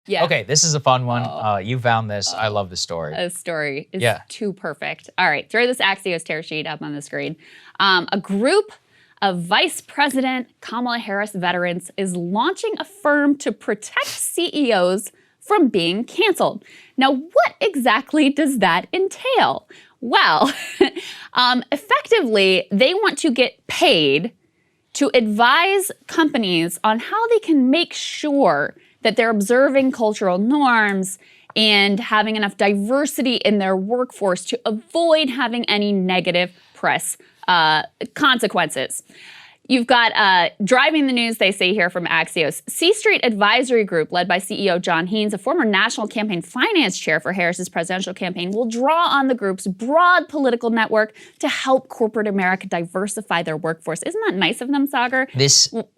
Yeah. Okay, this is a fun one. You found this. I love the story. This story is too perfect. All right, throw this Axios tear sheet up on the screen. A group of Vice President Kamala Harris veterans is launching a firm to protect CEOs from being canceled. Now, what exactly does that entail? Well, effectively, they want to get paid to advise companies on how they can make sure that they're observing cultural norms and having enough diversity in their workforce to avoid having any negative press consequences. You've got driving the news, they say here from Axios. C Street Advisory Group, led by CEO John Haynes, a former national campaign finance chair for Harris's presidential campaign, will draw on the group's broad political network to help corporate America diversify their workforce. Isn't that nice of them, Saagar?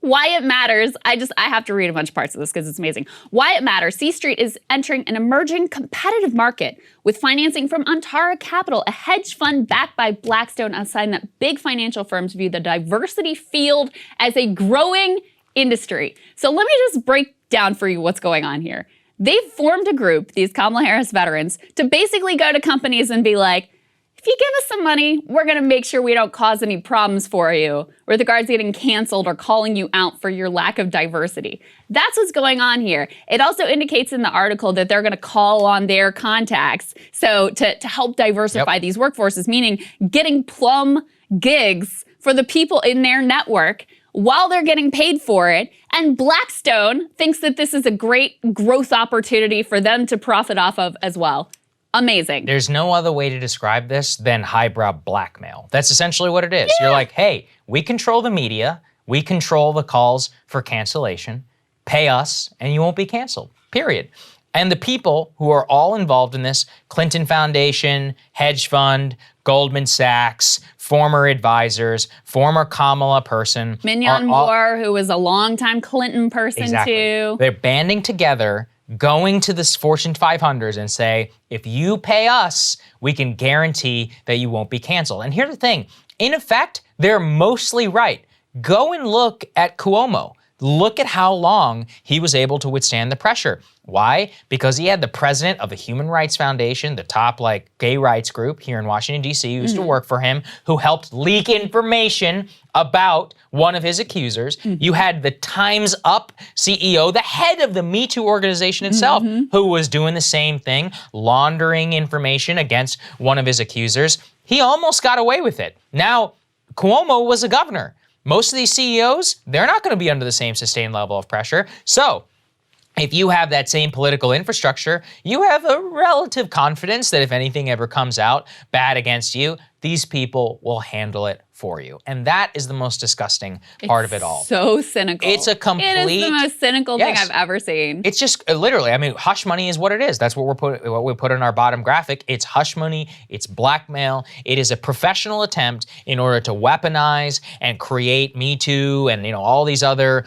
Why it matters, I have to read a bunch of parts of this because it's amazing. Why it matters, C Street is entering an emerging competitive market with financing from Antara Capital, a hedge fund backed by Blackstone, a sign that big financial firms view the diversity field as a growing industry. So let me just break down for you what's going on here. They've formed a group, these Kamala Harris veterans, to basically go to companies and be like, if you give us some money, we're gonna make sure we don't cause any problems for you with regards to getting canceled or calling you out for your lack of diversity. That's what's going on here. It also indicates in the article that they're gonna call on their contacts so to help diversify these workforces, meaning getting plum gigs for the people in their network while they're getting paid for it. And Blackstone thinks that this is a great growth opportunity for them to profit off of as well. Amazing. There's no other way to describe this than highbrow blackmail. That's essentially what it is. You're like, hey, we control the media, we control the calls for cancellation, pay us and you won't be canceled, period. And the people who are all involved in this, Clinton Foundation, hedge fund, Goldman Sachs, former advisors, former Kamala person. Mignon Moore, who was a longtime Clinton person too. They're banding together, going to the Fortune 500s and say, if you pay us, we can guarantee that you won't be canceled. And here's the thing, in effect, they're mostly right. Go and look at Cuomo. Look at how long he was able to withstand the pressure. Why? Because he had the president of the Human Rights Foundation, the top gay rights group here in Washington, D.C., who used to work for him, who helped leak information about one of his accusers. You had the Time's Up CEO, the head of the Me Too organization itself, who was doing the same thing, laundering information against one of his accusers. He almost got away with it. Now, Cuomo was a governor. Most of these CEOs, they're not gonna be under the same sustained level of pressure. So if you have that same political infrastructure, you have a relative confidence that if anything ever comes out bad against you, these people will handle it for you. And that is the most disgusting part of it all. So cynical. It's a complete... It is the most cynical thing I've ever seen. It's just literally, I mean, hush money is what it is. That's what we put in our bottom graphic. It's hush money, it's blackmail. It is a professional attempt in order to weaponize and create Me Too and all these other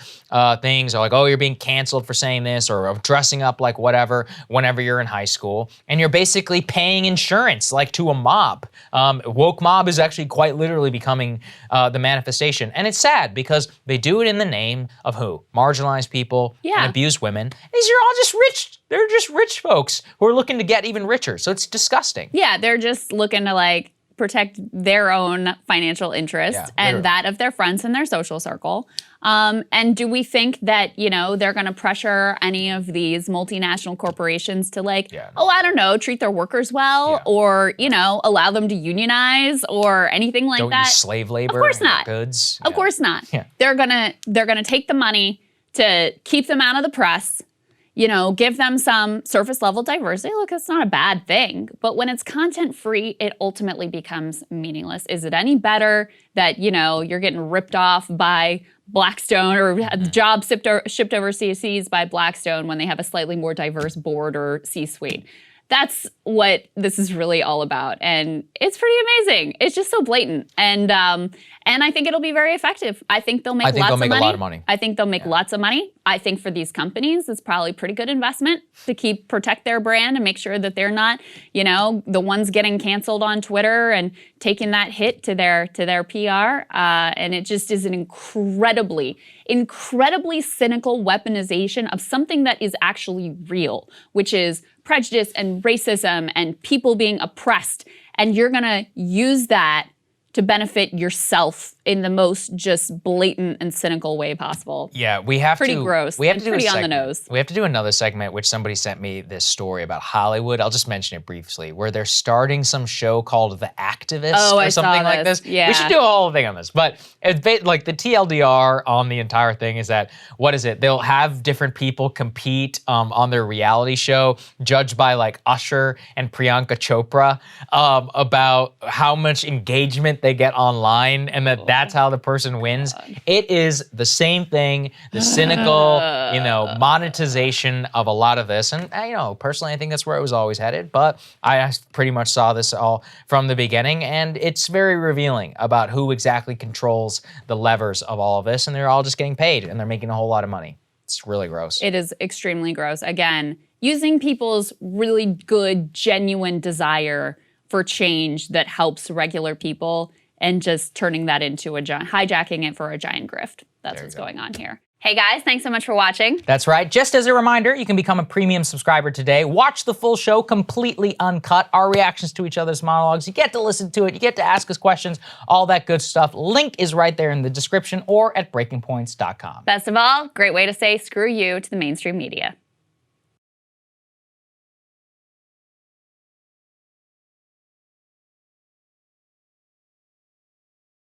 things. Or like, oh, you're being canceled for saying this, or dressing up like whatever whenever you're in high school. And you're basically paying insurance like to a mob. Woke mob is actually quite literally becoming the manifestation. And it's sad because they do it in the name of who? Marginalized people and abused women. These are all just rich. They're just rich folks who are looking to get even richer. So it's disgusting. Yeah, they're just looking to protect their own financial interests and that of their friends in their social circle. And do we think that, they're gonna pressure any of these multinational corporations to I don't know, treat their workers well or, allow them to unionize or anything like that? Don't use slave labor. Of course not. Goods. Of course not. Yeah. They're gonna take the money to keep them out of the press, give them some surface level diversity. Look, it's not a bad thing, but when it's content free, it ultimately becomes meaningless. Is it any better that, you're getting ripped off by Blackstone or jobs shipped overseas by Blackstone when they have a slightly more diverse board or C-suite? That's what this is really all about. And it's pretty amazing. It's just so blatant. And I think it'll be very effective. I think they'll make lots of money. a lot of money. I think they'll make lots of money. I think for these companies, it's probably pretty good investment to protect their brand and make sure that they're not, the ones getting canceled on Twitter and taking that hit to their PR. And it just is an incredibly incredibly cynical weaponization of something that is actually real, which is prejudice and racism and people being oppressed. And you're gonna use that to benefit yourself in the most just blatant and cynical way possible. Yeah, we have Pretty to. gross We have and to do pretty a on the segment. nose. We have to do another segment, which somebody sent me this story about Hollywood. I'll just mention it briefly, where they're starting some show called The Activist Oh, or I saw something like this. this. Yeah. We should do a whole thing on this. But it's like the TLDR on the entire thing is that, what is it? They'll have different people compete on their reality show, judged by like Usher and Priyanka Chopra, about how much engagement they get online, and that's how the person wins. It is the same thing, the cynical, monetization of a lot of this. And, personally, I think that's where it was always headed. But I pretty much saw this all from the beginning. And it's very revealing about who exactly controls the levers of all of this. And they're all just getting paid and they're making a whole lot of money. It's really gross. It is extremely gross. Again, using people's really good, genuine desire for change that helps regular people and just turning that into hijacking it for a giant grift. That's what's going on here. Hey guys, thanks so much for watching. That's right. Just as a reminder, you can become a premium subscriber today. Watch the full show completely uncut, our reactions to each other's monologues. You get to listen to it. You get to ask us questions, all that good stuff. Link is right there in the description or at breakingpoints.com. Best of all, great way to say screw you to the mainstream media.